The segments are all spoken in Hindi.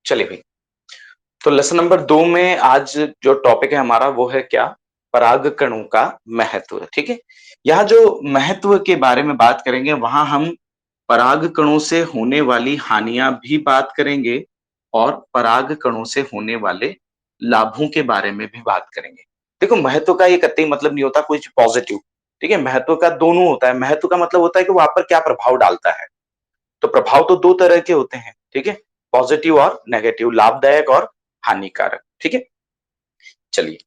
चलिए भाई, तो लेसन नंबर 2 में आज जो टॉपिक है हमारा वो है क्या? परागकणों का महत्व, ठीक है? यहाँ जो महत्व के बारे में बात करेंगे, वहां हम परागकणों से होने वाली हानियां भी बात करेंगे और परागकणों से होने वाले लाभों के बारे में भी बात करेंगे। देखो, महत्व का ये कतई मतलब नहीं होता कुछ पॉजिटिव, ठीक है? महत्व का दोनों होता है। महत्व का मतलब होता है कि वो आप पर क्या प्रभाव डालता है। तो प्रभाव तो दो तरह के होते हैं, ठीक है? पॉजिटिव और नेगेटिव, लाभदायक और हानिकारक, ठीक है? चलिए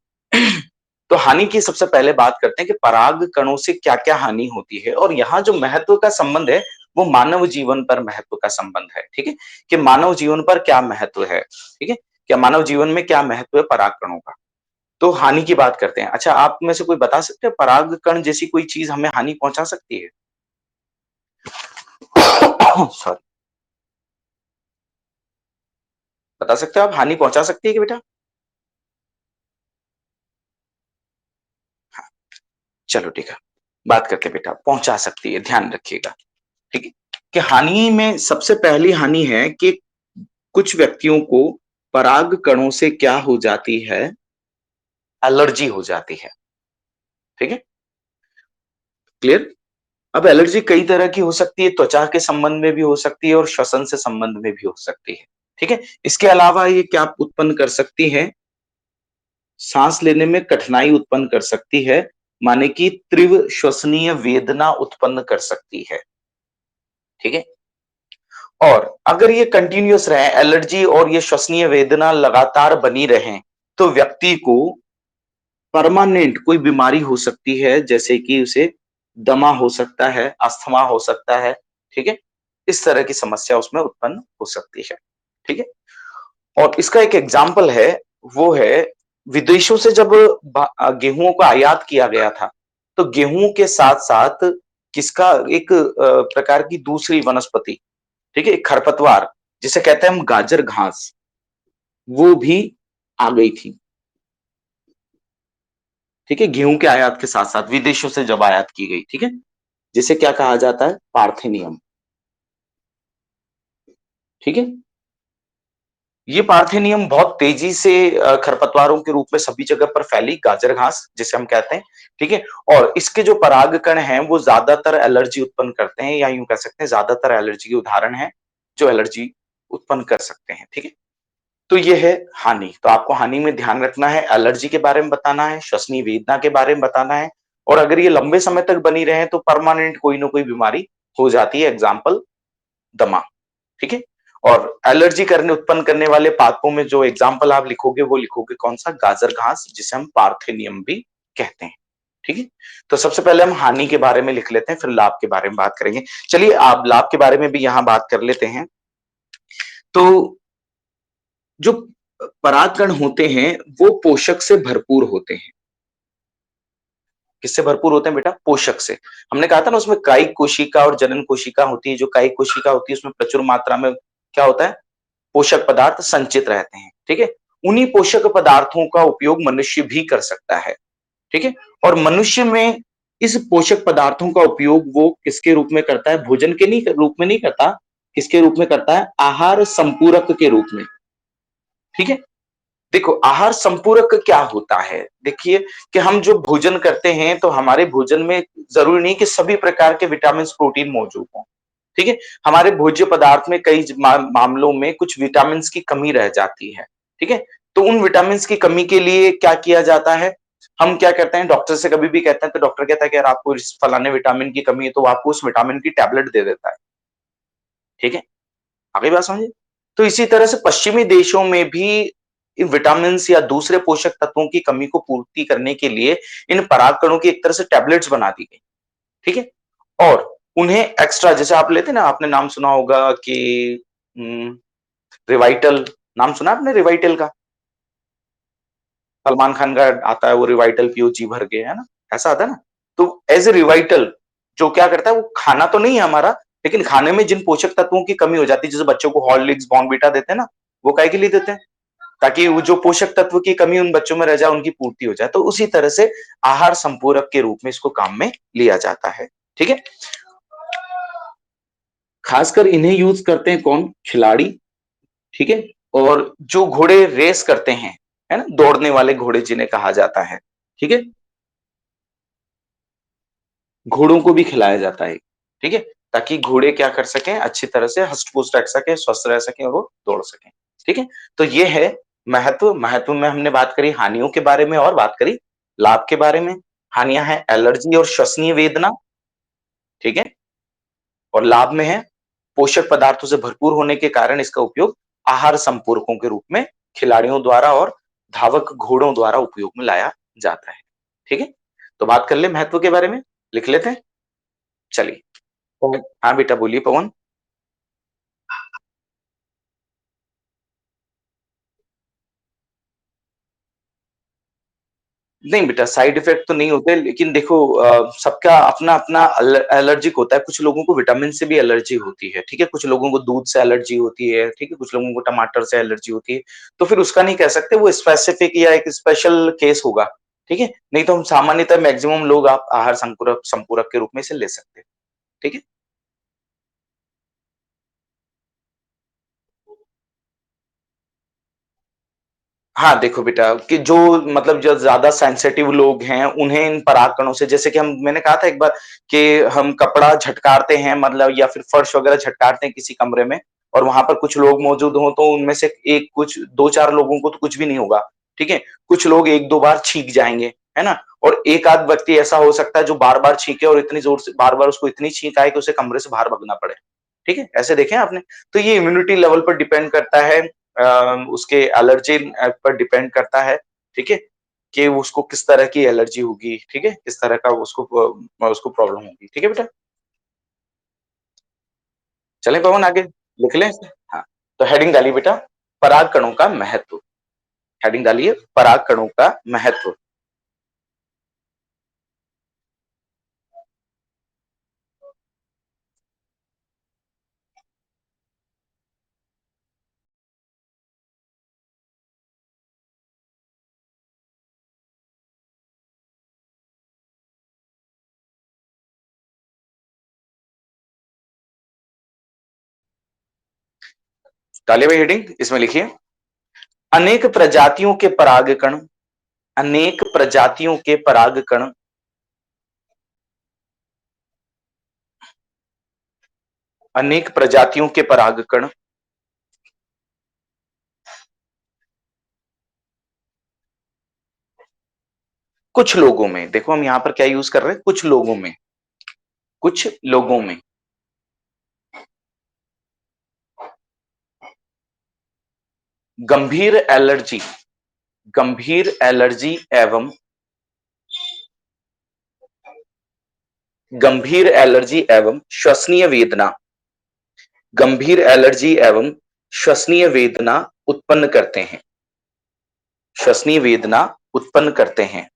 तो हानि की सबसे पहले बात करते हैं कि पराग कणों से क्या क्या हानि होती है। और यहाँ जो महत्व का संबंध है वो मानव जीवन पर महत्व का संबंध है, ठीक है? कि मानव जीवन पर क्या महत्व है, ठीक है? क्या मानव जीवन में क्या महत्व है पराग कणों का। तो हानि की बात करते हैं। अच्छा, आप में से कोई बता सकते हैं पराग कण जैसी कोई चीज हमें हानि पहुंचा सकती है? सॉरी, बता सकते हो आप हानि पहुंचा सकती है कि बेटा? हाँ, चलो ठीक है, बात करते हैं बेटा, पहुंचा सकती है, ध्यान रखिएगा, ठीक है? कि हानि में सबसे पहली हानि है कि कुछ व्यक्तियों को पराग कणों से क्या हो जाती है? एलर्जी हो जाती है, ठीक है? क्लियर? अब एलर्जी कई तरह की हो सकती है, त्वचा के संबंध में भी हो सकती है और श्वसन से संबंध में भी हो सकती है, ठीक है? इसके अलावा ये क्या उत्पन्न कर सकती है? सांस लेने में कठिनाई उत्पन्न कर सकती है, माने कि तीव्र श्वसनीय वेदना उत्पन्न कर सकती है, ठीक है? और अगर ये कंटिन्यूअस रहे, एलर्जी और ये श्वसनीय वेदना लगातार बनी रहे, तो व्यक्ति को परमानेंट कोई बीमारी हो सकती है, जैसे कि उसे दमा हो सकता है, अस्थमा हो सकता है, ठीक है? इस तरह की समस्या उसमें उत्पन्न हो सकती है, ठीक है? और इसका एक एग्जाम्पल है, वो है विदेशों से जब गेहूं का आयात किया गया था, तो गेहूं के साथ साथ किसका एक प्रकार की दूसरी वनस्पति, ठीक है, एक खरपतवार जिसे कहते हैं हम गाजर घास, वो भी आ गई थी, ठीक है? गेहूं के आयात के साथ साथ विदेशों से जब आयात की गई, ठीक है, जिसे क्या कहा जाता है? पार्थेनियम, ठीक है? ये पार्थेनियम बहुत तेजी से खरपतवारों के रूप में सभी जगह पर फैली, गाजर घास जिसे हम कहते हैं, ठीक है? और इसके जो परागकण हैं वो ज्यादातर एलर्जी उत्पन्न करते हैं, या यूं कह सकते हैं ज्यादातर एलर्जी के उदाहरण हैं जो एलर्जी उत्पन्न कर सकते हैं, ठीक है? तो ये है हानि। तो आपको हानि में ध्यान रखना है, एलर्जी के बारे में बताना है, श्वसनीय वेदना के बारे में बताना है, और अगर ये लंबे समय तक बनी रहे तो परमानेंट कोई ना कोई बीमारी हो जाती है, एग्जाम्पल दमा, ठीक है? और एलर्जी करने उत्पन्न करने वाले पादपों में जो एग्जाम्पल आप लिखोगे वो लिखोगे कौन सा? गाजर घास, जिसे हम पार्थेनियम भी कहते हैं, ठीक है? तो सबसे पहले हम हानि के बारे में लिख लेते हैं, फिर लाभ के बारे में बात करेंगे। चलिए, आप लाभ के बारे में भी यहां बात कर लेते हैं। तो जो परागकण होते हैं वो पोषक से भरपूर होते हैं। किससे भरपूर होते हैं बेटा? पोषक से। हमने कहा था ना, उसमें कायिक कोशिका और जनन कोशिका होती है। जो कायिक कोशिका होती है उसमें प्रचुर मात्रा में क्या होता है? पोषक पदार्थ संचित रहते हैं, ठीक है? उन्हीं पोषक पदार्थों का उपयोग मनुष्य भी कर सकता है, ठीक है? और मनुष्य में इस पोषक पदार्थों का उपयोग वो किसके रूप में करता है? भोजन के नहीं रूप में नहीं करता, किसके रूप में करता है? आहार संपूरक के रूप में, ठीक है? देखो, आहार संपूरक क्या होता है? देखिए कि हम जो भोजन करते हैं तो हमारे भोजन में जरूरी नहीं कि सभी प्रकार के विटामिन प्रोटीन मौजूद हों, ठीक है? हमारे भोज्य पदार्थ में कई मामलों में कुछ विटामिन की कमी रह जाती है, ठीक है? तो उन विटामिन की कमी के लिए क्या किया जाता है? हम क्या करते हैं, डॉक्टर से कभी भी कहते हैं तो डॉक्टर कहता है कि यार आपको इस फलाने विटामिन की कमी है, तो आपको उस विटामिन की टैबलेट दे देता है, ठीक है? आगे बात समझे? तो इसी तरह से पश्चिमी देशों में भी इन विटामिन या दूसरे पोषक तत्वों की कमी को पूर्ति करने के लिए इन परागकणों की एक तरह से टैबलेट्स बना दी गई, ठीक है? और उन्हें एक्स्ट्रा, जैसे आप लेते ना, आपने नाम सुना होगा कि रिवाइटल, नाम सुना आपने रिवाइटल का? सलमान खान का आता है वो, रिवाइटल पियो जी भर के, है ना? ऐसा आता है ना? तो एज ए रिवाइटल जो क्या करता है, वो खाना तो नहीं है हमारा, लेकिन खाने में जिन पोषक तत्वों की कमी हो जाती है, जैसे बच्चों को हॉर्लिक्स बॉर्नविटा देते हैं ना, वो काहे के लिए देते हैं? ताकि वो जो पोषक तत्व की कमी उन बच्चों में रह जाए, उनकी पूर्ति हो जाए। तो उसी तरह से आहार संपूरक के रूप में इसको काम में लिया जाता है, ठीक है? खासकर इन्हें यूज करते हैं कौन? खिलाड़ी, ठीक है? और जो घोड़े रेस करते हैं, है ना? दौड़ने वाले घोड़े जिन्हें कहा जाता है, ठीक है? घोड़ों को भी खिलाया जाता है, ठीक है? ताकि घोड़े क्या कर सकें, अच्छी तरह से हष्ट-पुष्ट रह सकें, स्वस्थ रह सकें और वो दौड़ सकें, ठीक है? तो ये है महत्व। महत्व में हमने बात करी हानियों के बारे में और बात करी लाभ के बारे में। हानियाँ हैं एलर्जी और श्वसनीय वेदना, ठीक है? और लाभ में है पोषक पदार्थों से भरपूर होने के कारण इसका उपयोग आहार संपूरकों के रूप में खिलाड़ियों द्वारा और धावक घोड़ों द्वारा उपयोग में लाया जाता है, ठीक है? तो बात कर ले महत्व के बारे में, लिख लेते हैं? चलिए। हाँ बेटा बोलिए पवन। नहीं बेटा साइड इफेक्ट तो नहीं होते लेकिन देखो सबका अपना-अपना एलर्जिक होता है। कुछ लोगों को विटामिन से भी एलर्जी होती है, ठीक है? कुछ लोगों को दूध से एलर्जी होती है, ठीक है? कुछ लोगों को टमाटर से एलर्जी होती है। तो फिर उसका नहीं कह सकते वो स्पेसिफिक या एक स्पेशल केस होगा, ठीक है? नहीं तो हम सामान्यतः मैक्सिमम लोग आप आहार संपूरक संपूरक के रूप में इसे ले सकते हैं, ठीक है? हाँ, देखो बेटा कि जो मतलब जो ज़्यादा सेंसिटिव लोग हैं, उन्हें इन परागकणों से जैसे कि हम मैंने कहा था एक बार कि हम कपड़ा झटकारते हैं मतलब या फिर फर्श वगैरह झटकारते हैं किसी कमरे में और वहाँ पर कुछ लोग मौजूद हों, तो उनमें से एक कुछ 2-4 लोगों को तो कुछ भी नहीं होगा, ठीक है? कुछ लोग 1-2 बार छींक जाएँगे, है ना? और एक आध व्यक्ति ऐसा हो सकता है जो बार-बार छींके और इतनी ज़ोर से बार-बार उसको इतनी छींक आए कि उसे कमरे से बाहर भागना पड़े, ठीक है? ऐसे देखे हैं आपने? तो ये इम्यूनिटी लेवल पर डिपेंड करता है उसके एलर्जिन पर डिपेंड करता है, ठीक है? कि उसको किस तरह की एलर्जी होगी, ठीक है? किस तरह का उसको प्रॉब्लम होगी, ठीक है बेटा? चलें पवन आगे, लिख लें इसे? हाँ, तो हेडिंग डालिए बेटा, पराग कणों का महत्व। हेडिंग डालिए, पराग कणों का महत्व। डालिए भाई हेडिंग, इसमें लिखिए, अनेक प्रजातियों के परागकण अनेक प्रजातियों के परागकण अनेक प्रजातियों के परागकण कुछ लोगों में, देखो हम यहाँ पर क्या यूज़ कर रहे हैं, कुछ लोगों में गंभीर एलर्जी गंभीर एलर्जी एवं गंभीर एलर्जी एवं श्वसनीय वेदना गंभीर एलर्जी एवं श्वसनीय वेदना उत्पन्न करते हैं श्वसनीय वेदना उत्पन्न करते हैं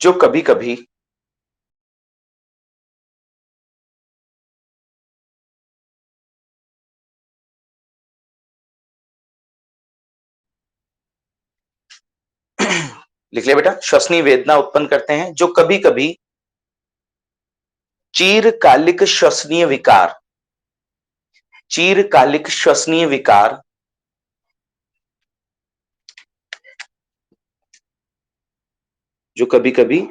जो कभी-कभी लिख लिया बेटा श्वसनीय वेदना उत्पन्न करते हैं जो कभी-कभी चीरकालिक श्वसनीय विकार चीरकालिक श्वसनीय विकार जो कभी-कभी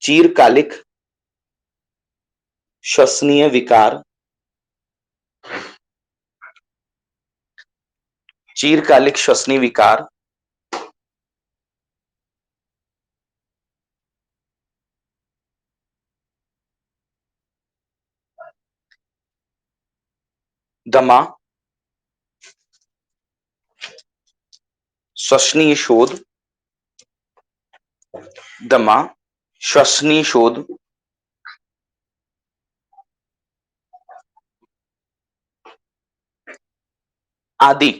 चीरकालिक श्वसनीय विकार चीरकालिक श्वसनीय विकार दमा श्वसनीय शोध दमा श्वसनीय शोध आदि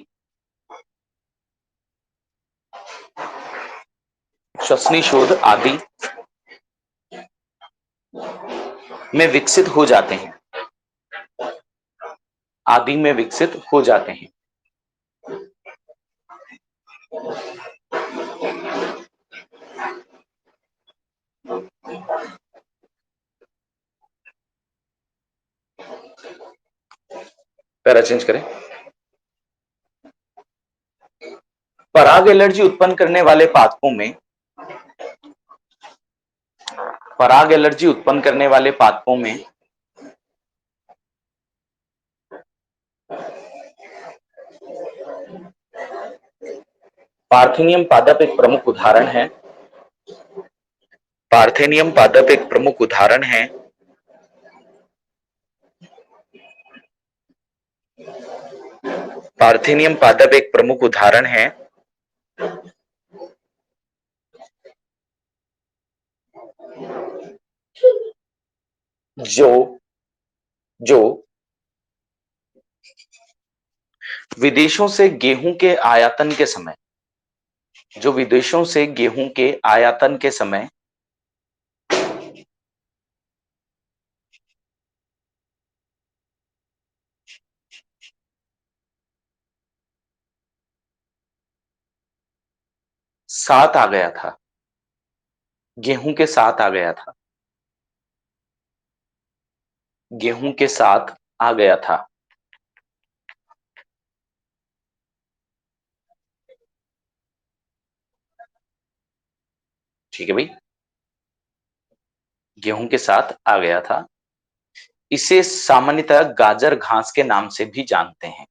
श्वसनीय शोध आदि में विकसित हो जाते हैं आदि में विकसित हो जाते हैं पैरा चेंज करें। पराग एलर्जी उत्पन्न करने वाले पादपों में, पराग एलर्जी उत्पन्न करने वाले पादपों में पार्थेनियम पादप एक प्रमुख उदाहरण है। पार्थेनियम पादप एक प्रमुख उदाहरण है। पार्थेनियम पादप एक प्रमुख उदाहरण है जो जो विदेशों से गेहूं के आयातन के समय, जो विदेशों से गेहूं के आयातन के समय साथ आ गया था, गेहूं के साथ आ गया था, गेहूं के साथ आ गया था। ठीक है भाई, गेहूं के साथ आ गया था। इसे सामान्यतः गाजर घास के नाम से भी जानते हैं।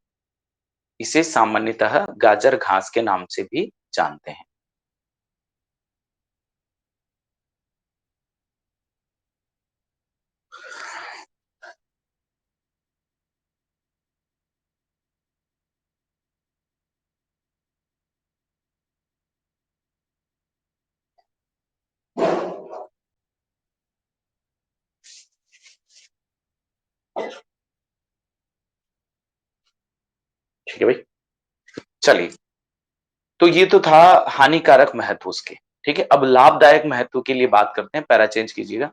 इसे सामान्यतः गाजर घास के नाम से भी जानते हैं। ठीक है भाई, चलिए, तो ये तो था हानिकारक महत्व उसके। ठीक है, अब लाभदायक महत्व के लिए बात करते हैं। पैरा चेंज कीजिएगा।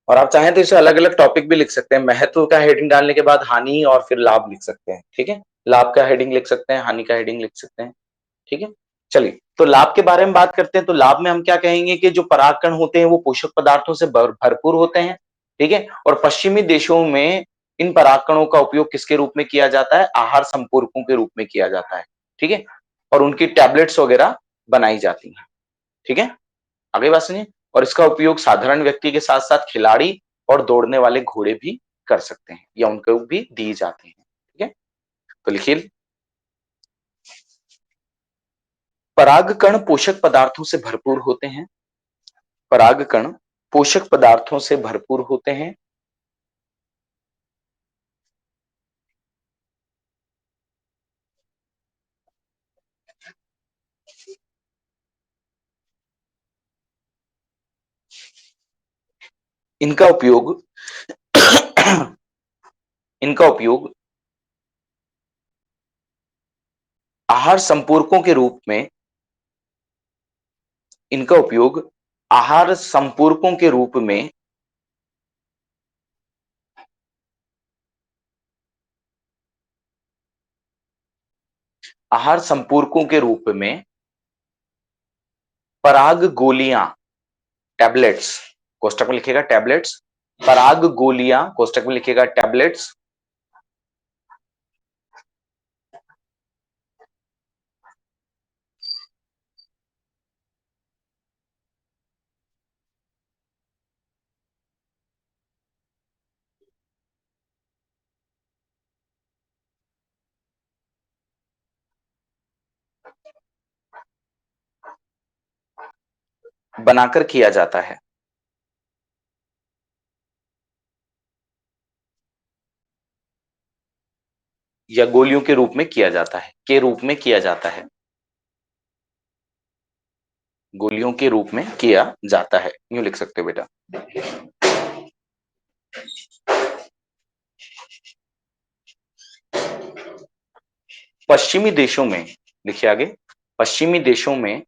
और आप चाहें तो इसे अलग अलग टॉपिक भी लिख सकते हैं। महत्व का हेडिंग डालने के बाद हानि और फिर लाभ लिख सकते हैं। ठीक है, लाभ का हेडिंग लिख सकते हैं, हानि का हेडिंग लिख सकते हैं। ठीक है, चलिए, तो लाभ के बारे में बात करते हैं। तो लाभ में हम क्या कहेंगे कि जो परागकण होते हैं वो पोषक पदार्थों से भरपूर होते हैं। ठीक है, और पश्चिमी देशों में इन परागकणों का उपयोग किसके रूप में किया जाता है? आहार संपूरकों के रूप में किया जाता है। ठीक है, और उनकी टैबलेट्स वगैरह बनाई जाती हैं। ठीक है, आगे बात सुनिए। और इसका उपयोग साधारण व्यक्ति के साथ साथ खिलाड़ी और दौड़ने वाले घोड़े भी कर सकते हैं, या उनको भी दी जाती है। ठीक है, तो लिखिए, परागकण पोषक पदार्थों से भरपूर होते हैं। परागकण पोषक पदार्थों से भरपूर होते हैं। इनका उपयोग इनका उपयोग आहार संपूरकों के रूप में, इनका उपयोग आहार संपूरकों के रूप में आहार संपूरकों के रूप में पराग गोलियां, टैबलेट्स, कोष्टक में लिखेगा टैबलेट्स, पराग गोलियां, कोष्टक में लिखेगा टैबलेट्स, बनाकर किया जाता है, या गोलियों के रूप में किया जाता है, के रूप में किया जाता है, गोलियों के रूप में किया जाता है, यूं लिख सकते हो बेटा। पश्चिमी देशों में, लिखिए आगे, पश्चिमी देशों में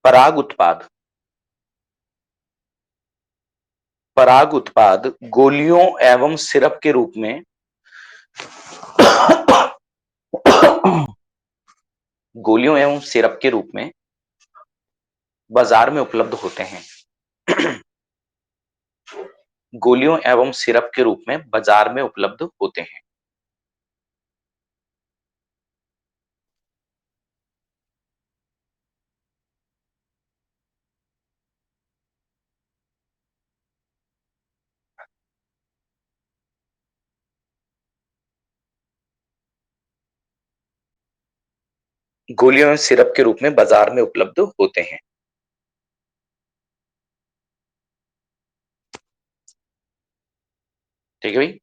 पराग उत्पाद, पराग उत्पाद गोलियों एवं सिरप के रूप में गोलियों एवं सिरप के रूप में बाजार में उपलब्ध होते हैं? गोलियों एवं सिरप के रूप में बाजार में उपलब्ध होते हैं। गोलियों एवं सिरप के रूप में बाजार में उपलब्ध होते हैं। ठीक है भाई।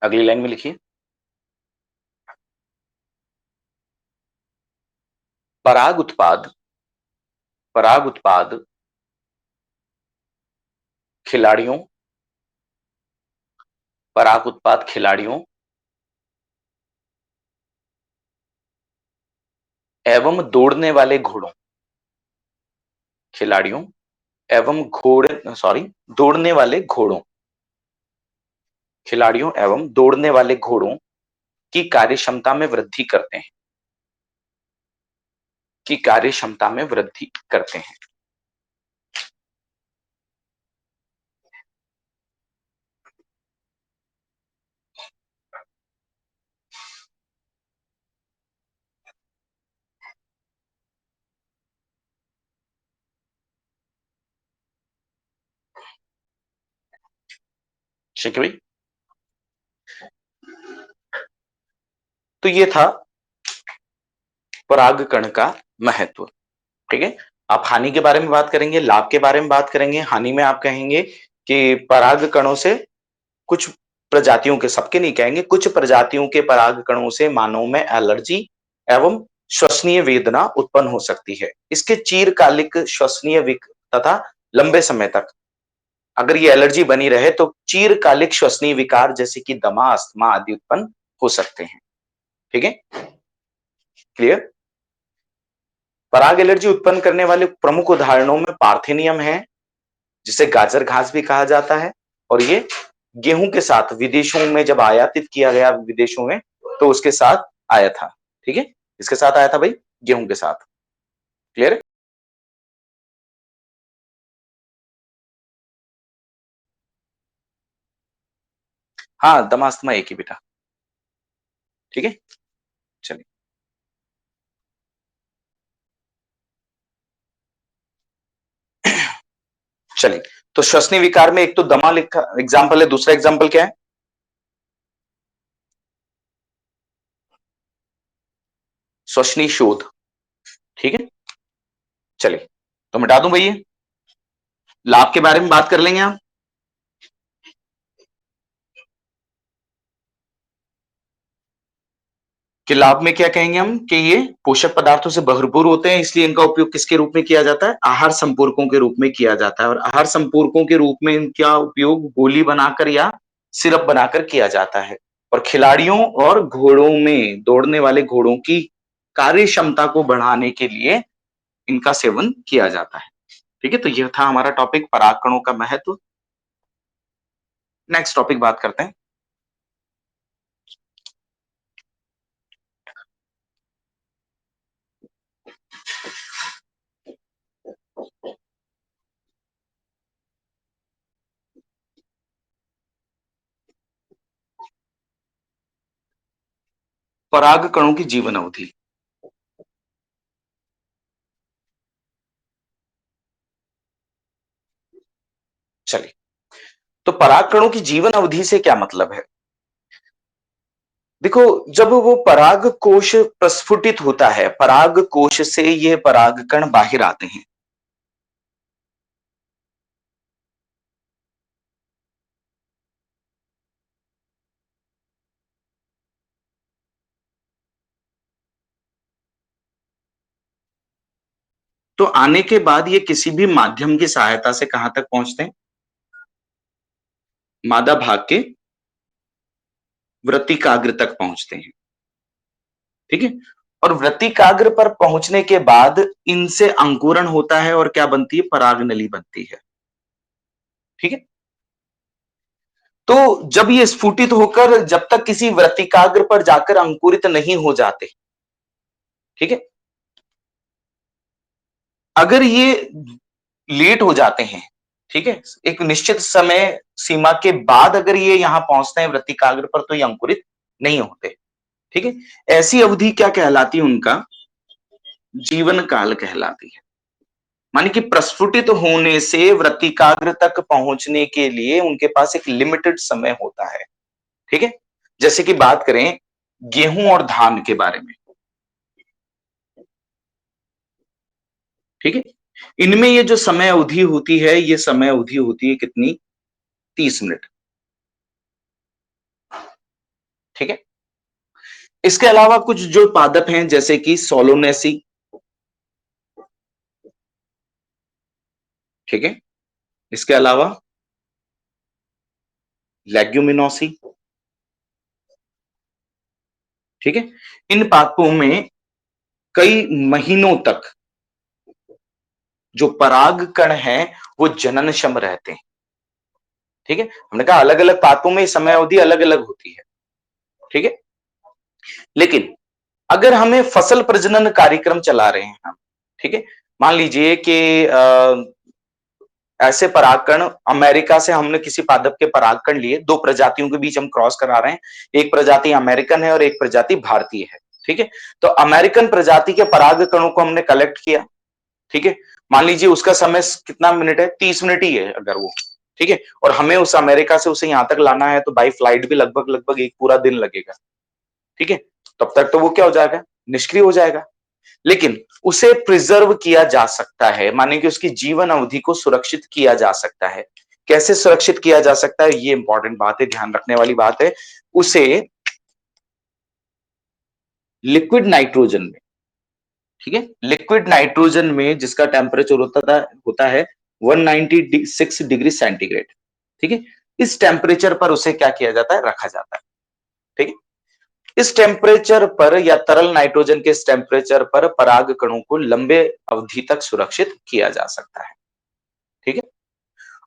अगली लाइन में लिखिए। पराग उत्पाद, पराग उत्पाद खिलाड़ियों, पराग उत्पाद खिलाड़ियों एवं दौड़ने वाले घोड़ों, खिलाड़ियों एवं घोड़े सॉरी दौड़ने वाले घोड़ों, खिलाड़ियों एवं दौड़ने वाले घोड़ों की कार्यक्षमता में वृद्धि करते हैं, की कार्यक्षमता में वृद्धि करते हैं। ठीक है भाई। तो ये था परागकण का महत्व। ठीक है। आप हानि के बारे में बात करेंगे, लाभ के बारे में बात करेंगे। हानि में आप कहेंगे कि पराग कणों से कुछ प्रजातियों के, सबके नहीं कहेंगे, कुछ प्रजातियों के पराग कणों से मानव में एलर्जी एवं श्वसनीय वेदना उत्पन्न हो सकती है। इसके चिरकालिक श्वसनीय तथा लंबे समय तक अगर ये एलर्जी बनी रहे तो चिरकालिक श्वसनीय विकार जैसे कि दमा, अस्थमा आदि उत्पन्न हो सकते हैं। ठीक है, क्लियर। पराग एलर्जी उत्पन्न करने वाले प्रमुख उदाहरणों में पार्थेनियम है, जिसे गाजर घास भी कहा जाता है, और ये गेहूं के साथ विदेशों में जब आयातित किया गया विदेशों में तो उसके साथ आया था। ठीक है, इसके साथ आया था भाई, गेहूं के साथ। क्लियर है। हाँ, दमास्थमा एक ही बेटा। ठीक है, चलिए। चलिए, तो श्वसनीय विकार में एक तो दमा लिखा एग्जाम्पल है, दूसरा एग्जाम्पल क्या है? श्वसनीय शोथ। ठीक है, चलिए, तो मिटा दूं भैया। लाभ के बारे में बात कर लेंगे हम। कि लाभ में क्या कहेंगे हम कि ये पोषक पदार्थों से भरपूर होते हैं, इसलिए इनका उपयोग किसके रूप में किया जाता है? आहार संपूरकों के रूप में किया जाता है। और आहार संपूरकों के रूप में इनका उपयोग गोली बनाकर या सिरप बनाकर किया जाता है। और खिलाड़ियों और घोड़ों में, दौड़ने वाले घोड़ों की कार्य क्षमता को बढ़ाने के लिए इनका सेवन किया जाता है। ठीक है, तो यह था हमारा टॉपिक, परागकणों का महत्व। नेक्स्ट टॉपिक बात करते हैं। परागकणों की जीवन अवधि। चलिए, तो परागकणों की जीवन अवधि से क्या मतलब है? देखो, जब वो पराग कोश प्रस्फुटित होता है, पराग कोश से ये परागकण बाहर आते हैं, तो आने के बाद ये किसी भी माध्यम की सहायता से कहां तक पहुंचते हैं? मादा भाग के वृत्तिकाग्र तक पहुंचते हैं। ठीक है। और वृत्तिकाग्र पर पहुंचने के बाद इनसे अंकुरण होता है और क्या बनती है, परागनली बनती है। ठीक है। तो जब ये स्फुटित होकर जब तक किसी वृत्तिकाग्र पर जाकर अंकुरित नहीं हो जाते, ठीक है, अगर ये लेट हो जाते हैं, ठीक है, एक निश्चित समय सीमा के बाद अगर ये यहां पहुंचते हैं वृत्तिकाग्र पर, तो ये अंकुरित नहीं होते। ठीक है। ऐसी अवधि क्या कहलाती है, उनका जीवन काल कहलाती है। माने कि प्रस्फुटित होने से वृत्तिकाग्र तक पहुंचने के लिए उनके पास एक लिमिटेड समय होता है। ठीक है। जैसे कि बात करें गेहूं और धान के बारे में, ठीक है, इनमें ये जो समय अवधि होती है, ये समय अवधि होती है कितनी, 30 मिनट। ठीक है। इसके अलावा कुछ जो पादप हैं जैसे कि सोलोनेसी, ठीक है, इसके अलावा लेग्यूमिनोसी, ठीक है, इन पादपों में कई महीनों तक जो पराग कण है वो जननक्षम रहते हैं। ठीक है। हमने कहा अलग अलग पादपों में समय अवधि अलग अलग होती है। ठीक है। लेकिन अगर हमें फसल प्रजनन कार्यक्रम चला रहे हैं हम, ठीक है, मान लीजिए कि ऐसे परागकण अमेरिका से हमने किसी पादप के परागकण लिए, दो प्रजातियों के बीच हम क्रॉस करा रहे हैं, एक प्रजाति अमेरिकन है और एक प्रजाति भारतीय है। ठीक है। तो अमेरिकन प्रजाति के पराग कणों को हमने कलेक्ट किया। ठीक है। मान लीजिए उसका समय कितना मिनट है, 30 मिनट ही है अगर वो, ठीक है, और हमें उस अमेरिका से उसे यहां तक लाना है तो बाई फ्लाइट भी लगभग लगभग एक पूरा दिन लगेगा। ठीक है। तब तक तो वो क्या हो जाएगा, निष्क्रिय हो जाएगा। लेकिन उसे प्रिजर्व किया जा सकता है, माने कि उसकी जीवन अवधि को सुरक्षित किया जा सकता है। कैसे सुरक्षित किया जा सकता है, ये इंपॉर्टेंट बात है, ध्यान रखने वाली बात है। उसे लिक्विड नाइट्रोजन में, ठीक है, लिक्विड नाइट्रोजन में जिसका टेम्परेचर होता है 196 डिग्री सेंटीग्रेड। ठीक है। इस टेम्परेचर पर उसे क्या किया जाता है, रखा जाता है। ठीक है। इस टेम्परेचर पर या तरल नाइट्रोजन के इस टेम्परेचर पर पराग कणों को लंबे अवधि तक सुरक्षित किया जा सकता है। ठीक है।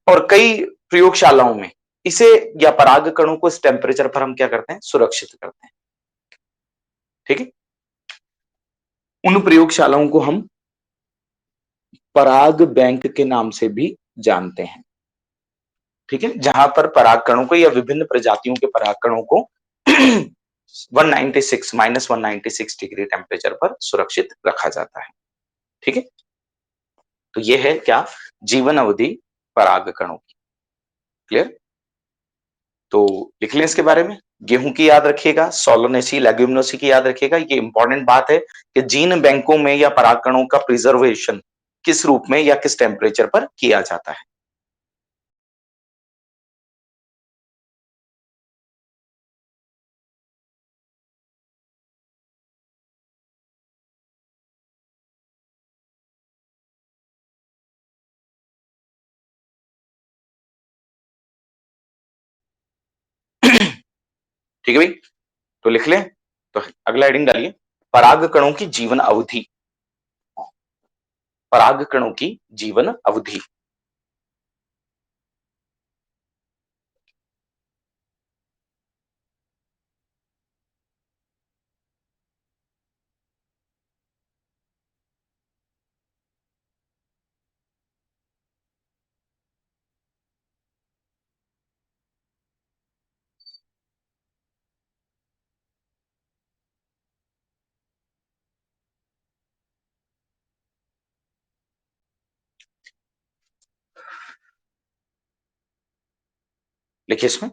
और कई प्रयोगशालाओं में इसे या पराग कणों को इस टेम्परेचर पर हम क्या करते हैं, सुरक्षित करते हैं। ठीक है। उन प्रयोगशालाओं को हम पराग बैंक के नाम से भी जानते हैं। ठीक है। जहां पर पराग कणों को या विभिन्न प्रजातियों के पराग कणों को 196 -196 डिग्री टेम्परेचर पर सुरक्षित रखा जाता है। ठीक है। तो ये है क्या, जीवन अवधि पराग कणों की। क्लियर। तो लिख लें इसके बारे में, गेहूं की याद रखिएगा, सोलोनेसी लेग्यूमिनोसी की याद रखिएगा। ये इंपॉर्टेंट बात है कि जीन बैंकों में या पराग कणों का प्रिजर्वेशन किस रूप में या किस टेम्परेचर पर किया जाता है। ठीक है भाई, तो लिख लें। तो अगला हेडिंग डालिए, पराग कणों की जीवन अवधि। पराग कणों की जीवन अवधि। लिखिए इसमें,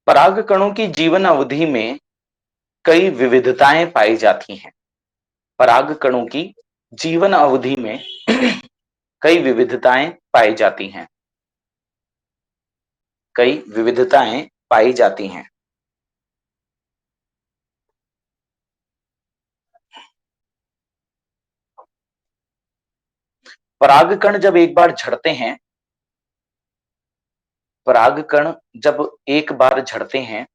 पराग कणों की जीवन अवधि में कई विविधताएं पाई जाती हैं। पराग कणों की जीवन अवधि में कई विविधताएं पाई जाती हैं। कई विविधताएं पाई जाती हैं। परागकण जब एक बार झड़ते हैं परागकण जब एक बार झड़ते हैं,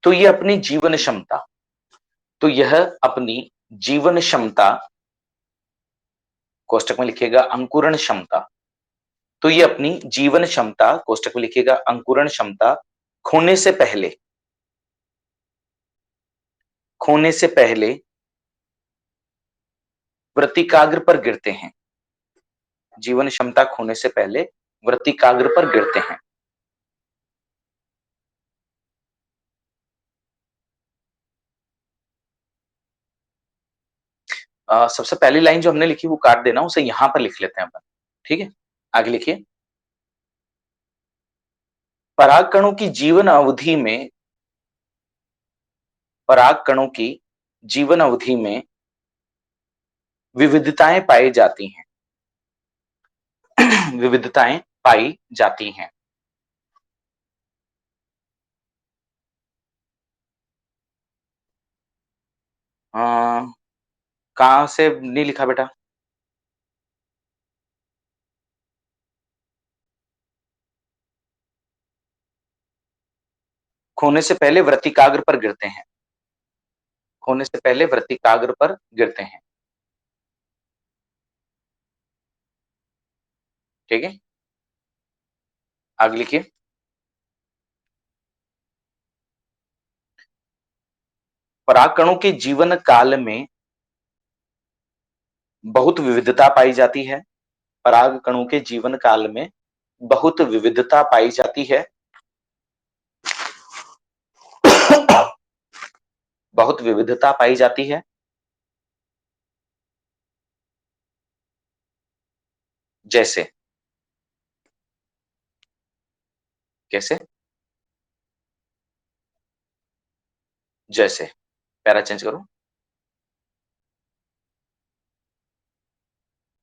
तो ये अपनी जीवन क्षमता तो यह अपनी जीवन क्षमता कोष्टक में लिखिएगा अंकुरण क्षमता। तो ये अपनी जीवन क्षमता कोष्टक में लिखिएगा अंकुरण क्षमता खोने से पहले खोने से पहले वृत्तिकाग्र पर गिरते हैं। जीवन क्षमता खोने से पहले वृत्तिकाग्र पर गिरते हैं। सबसे पहली लाइन जो हमने लिखी वो काट देना, उसे यहां पर लिख लेते हैं अपन। ठीक है, आगे लिखिए। पराग कणों की जीवन अवधि में पराग कणों की जीवन अवधि में विविधताएं पाई जाती हैं। विविधताएं पाई जाती हैं। कहां से नहीं लिखा बेटा? खोने से पहले वृत्तिकाग्र पर गिरते हैं। खोने से पहले वृत्तिकाग्र पर गिरते हैं। ठीक है, आगे लिखिए। पराग कणों के जीवन काल में बहुत विविधता पाई जाती है। पराग कणों के जीवन काल में बहुत विविधता पाई जाती है। बहुत विविधता पाई जाती है। जैसे कैसे? जैसे पैरा चेंज करो।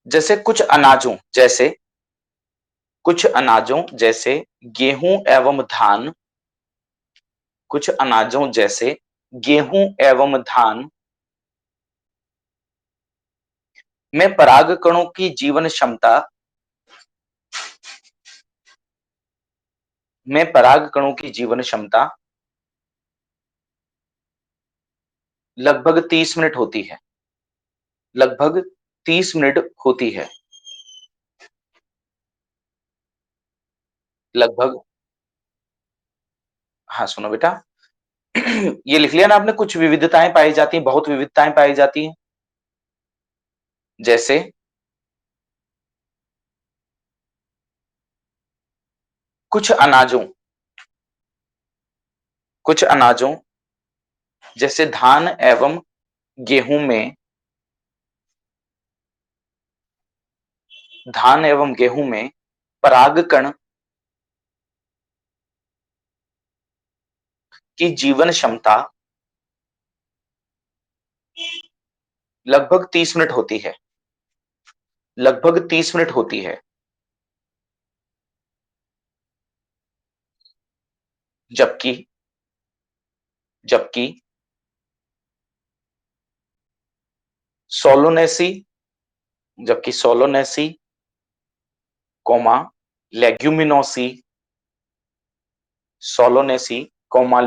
जैसे कुछ अनाजों जैसे गेहूं एवं धान कुछ अनाजों जैसे गेहूं एवं धान में परागकणों की जीवन क्षमता में परागकणों की जीवन क्षमता लगभग 30 मिनट होती है। लगभग 30 मिनट होती है। लगभग हाँ, सुनो बेटा। ये लिख लिया ना आपने, कुछ विविधताएं पाई जाती हैं, बहुत विविधताएं पाई जाती हैं। जैसे कुछ अनाजों कुछ अनाजों जैसे धान एवं गेहूं में परागकण की जीवन क्षमता लगभग 30 मिनट होती है। लगभग 30 मिनट होती है। जबकि जबकि सोलोनेसी जबकि कोमा लेग्यूमिनोसी सोलोनेसी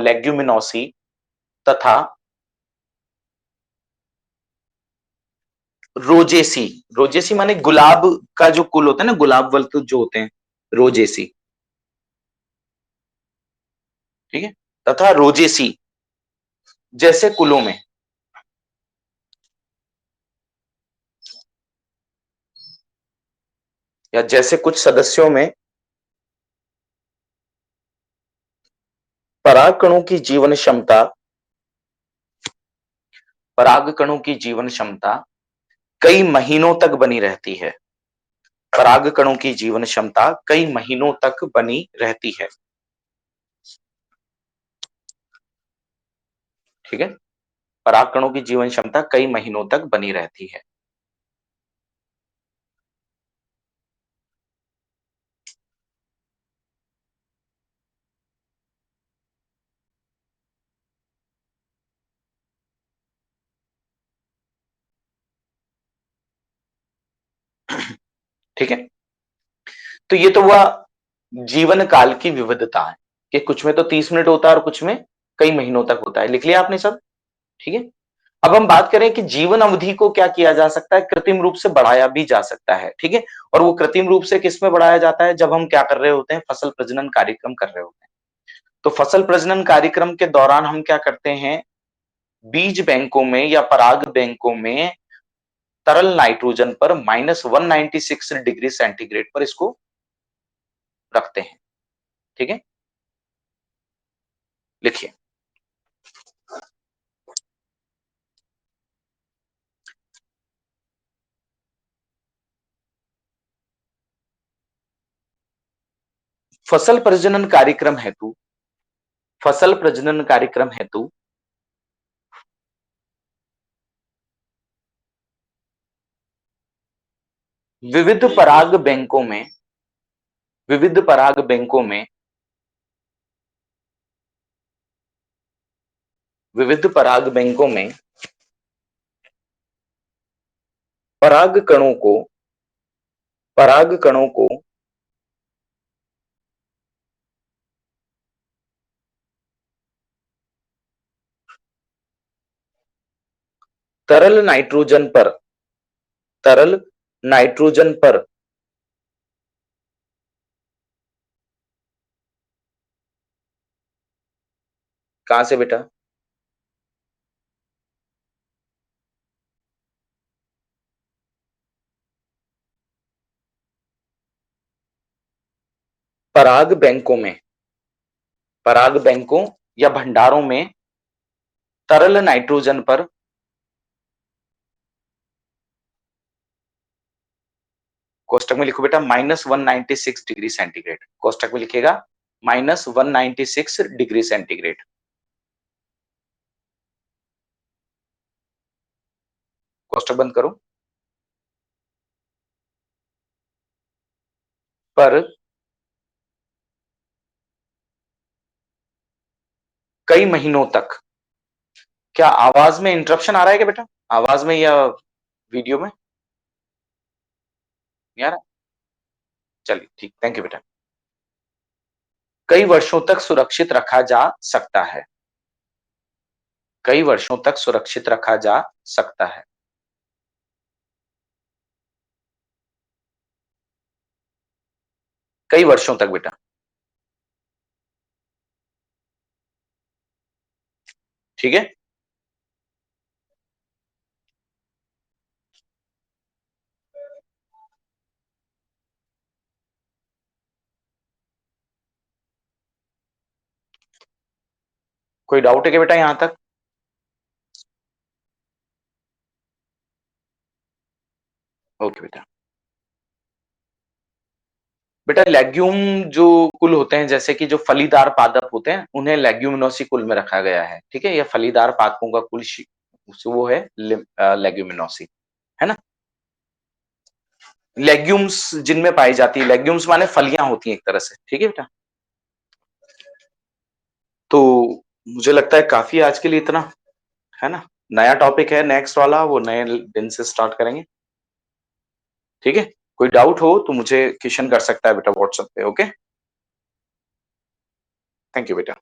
लेग्यूमिनोसी तथा रोजेसी रोजेसी माने गुलाब का जो कुल होता है ना, गुलाब वल जो होते हैं, रोजेसी। ठीक है, तथा रोजेसी जैसे कुलों में या जैसे कुछ सदस्यों में परागकणों की जीवन क्षमता परागकणों की जीवन क्षमता कई महीनों तक बनी रहती है। परागकणों की जीवन क्षमता कई महीनों तक बनी रहती है। ठीक है, परागकणों की जीवन क्षमता कई महीनों तक बनी रहती है। ठीक है? तो ये तो हुआ जीवन काल की विविधता है कि कुछ में तो 30 मिनट होता है और कुछ में कई महीनों तक होता है। लिख लिया आपने सब? ठीक है? अब हम बात करें कि जीवन अवधि को क्या किया जा सकता है, कृत्रिम रूप से बढ़ाया भी जा सकता है, ठीक है? और वो कृत्रिम रूप से किसमें बढ़ाया जाता है, जब हम क्या कर रहे होते हैं, फसल प्रजनन कार्यक्रम कर रहे होते हैं। तो फसल प्रजनन कार्यक्रम के दौरान हम क्या करते हैं, बीज बैंकों में या पराग बैंकों में तरल नाइट्रोजन पर -196 डिग्री सेंटीग्रेड पर इसको रखते हैं, ठीक है? लिखिए। फसल प्रजनन कार्यक्रम हेतु फसल प्रजनन कार्यक्रम हेतु विविध पराग बैंकों में विविध पराग बैंकों में विविध पराग बैंकों में पराग कणों को पराग कणों को तरल नाइट्रोजन पर तरल नाइट्रोजन पर कहां से बेटा? पराग बैंकों में पराग बैंकों या भंडारों में तरल नाइट्रोजन पर कोष्टक में लिखो बेटा -196 डिग्री सेंटीग्रेड। कोष्टक में लिखेगा -196 डिग्री सेंटीग्रेड। कोष्टक बंद करो। पर कई महीनों तक। क्या आवाज में इंटरप्शन आ रहा है क्या बेटा? आवाज में या वीडियो में? नहीं आ रहा? चलिए ठीक, थैंक यू बेटा। कई वर्षों तक सुरक्षित रखा जा सकता है। कई वर्षों तक सुरक्षित रखा जा सकता है। कई वर्षों तक बेटा। ठीक है? कोई डाउट है क्या बेटा यहां तक? ओके बेटा। बेटा लेग्यूम जो कुल होते हैं, जैसे कि जो फलीदार पादप होते हैं, उन्हें लेग्यूमिनोसी कुल में रखा गया है। ठीक है? ये फलीदार पादपों का कुल वो है लेग्यूमिनोसी, है ना? लेग्यूम्स जिनमें पाई जाती है, लेग्यूम्स माने फलियां होती हैं एक तरह से। ठीक है बेटा? तो मुझे लगता है काफी आज के लिए इतना, है ना? नया टॉपिक है नेक्स्ट वाला, वो नए दिन से स्टार्ट करेंगे। ठीक है? कोई डाउट हो तो मुझे क्वेश्चन कर सकता है बेटा व्हाट्सएप पे। ओके, थैंक यू बेटा।